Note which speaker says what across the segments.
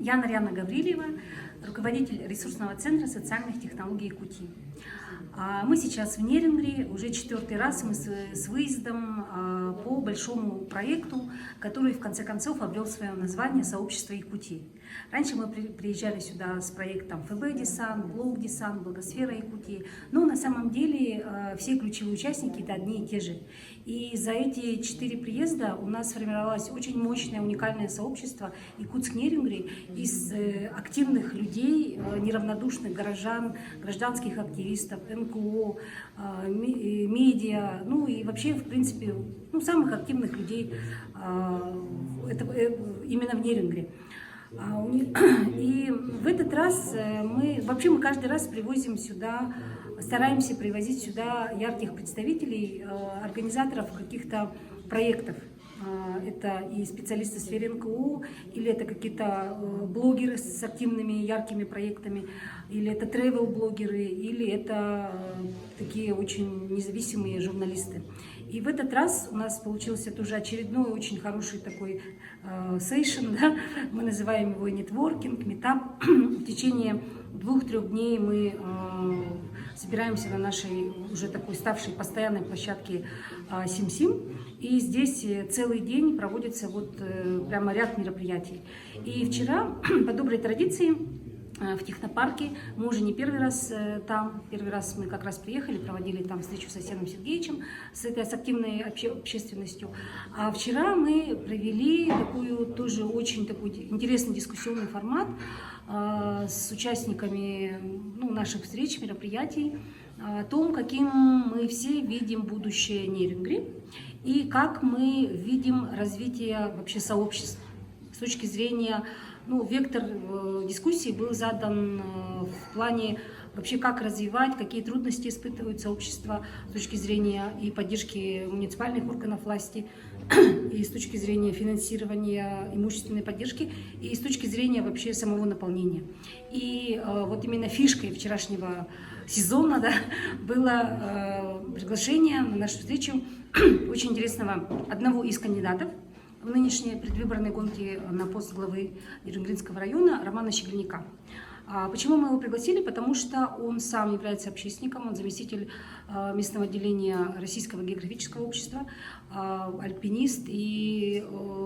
Speaker 1: Я Нарьяна Гаврилева, руководитель ресурсного центра социальных технологий Якутии. Мы сейчас в Нерингри, уже 4-й раз мы с выездом по большому проекту, который в конце концов обрел свое название «Сообщество Якутии». Раньше мы приезжали сюда с проектом ФБ Десант, Блок Десант, Благосфера Якутии, но на самом деле все ключевые участники это одни и те же. И за эти 4 приезда у нас сформировалось очень мощное, уникальное сообщество Якутск-Нерингри из активных людей, неравнодушных горожан, гражданских активистов, НКО, медиа, ну и вообще, в принципе, самых активных людей именно в Нерингри. И в этот раз мы каждый раз привозим сюда, стараемся привозить сюда ярких представителей, организаторов каких-то проектов. Это и специалисты в сфере НКО, или это какие-то блогеры с активными, яркими проектами, или это тревел-блогеры, или это такие очень независимые журналисты. И в этот раз у нас получился тоже очередной очень хороший такой сейшн, да? Мы называем его нетворкинг, митап. В течение 2-3 дней мы собираемся на нашей уже такой ставшей постоянной площадке Сим-Сим. И здесь целый день проводится прямо ряд мероприятий. И вчера, по доброй традиции, в технопарке, мы уже не первый раз там, первый раз мы как раз приехали, проводили там встречу с Асеном Сергеевичем, с активной общественностью. А вчера мы провели тоже очень такой интересный дискуссионный формат с участниками наших встреч, мероприятий, о том, каким мы все видим будущее Нерингри и как мы видим развитие вообще сообществ с точки зрения. Вектор дискуссии был задан в плане вообще как развивать, какие трудности испытывают сообщества с точки зрения и поддержки муниципальных органов власти, и с точки зрения финансирования имущественной поддержки, и с точки зрения вообще самого наполнения. И именно фишкой вчерашнего сезона было приглашение на нашу встречу очень интересного одного из кандидатов в нынешней предвыборной гонке на пост главы Нерингринского района Романа Щегольника. Почему мы его пригласили? Потому что он сам является общественником, он заместитель местного отделения Российского географического общества, альпинист. И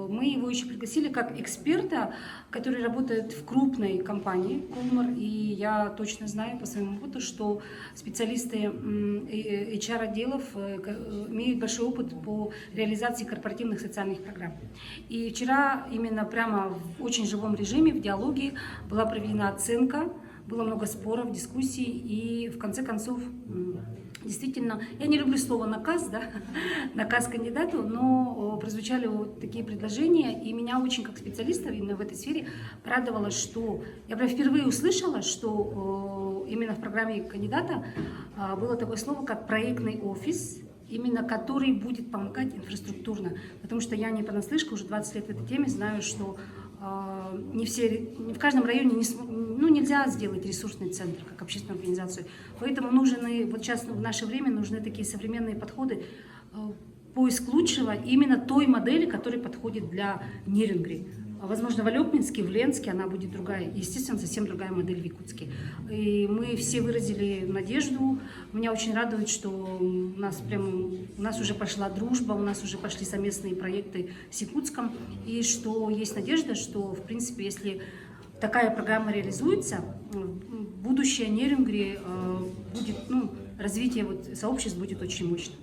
Speaker 1: мы его еще пригласили как эксперта, который работает в крупной компании «Колмар». И я точно знаю по своему опыту, что специалисты HR-отделов имеют большой опыт по реализации корпоративных социальных программ. И вчера именно прямо в очень живом режиме, в диалоге была проведена оценка. Было много споров, дискуссий, и в конце концов, действительно, я не люблю слово «наказ», да? Наказ кандидату, но прозвучали такие предложения, и меня очень, как специалиста именно в этой сфере, порадовало, что я впервые услышала, что именно в программе кандидата было такое слово, как проектный офис, именно который будет помогать инфраструктурно, потому что я не понаслышке, уже 20 лет в этой теме, знаю, что не в каждом районе нельзя сделать ресурсный центр как общественную организацию. Поэтому сейчас в наше время нужны такие современные подходы, поиск лучшего именно той модели, которая подходит для Нерингри. Возможно, в Алепинске, в Ленске она будет другая. Естественно, совсем другая модель в Якутске. И мы все выразили надежду. Меня очень радует, что у нас уже пошла дружба, у нас уже пошли совместные проекты с Якутском. И что есть надежда, что, в принципе, если такая программа реализуется, будущее Нерингри будет, развитие сообществ будет очень мощным.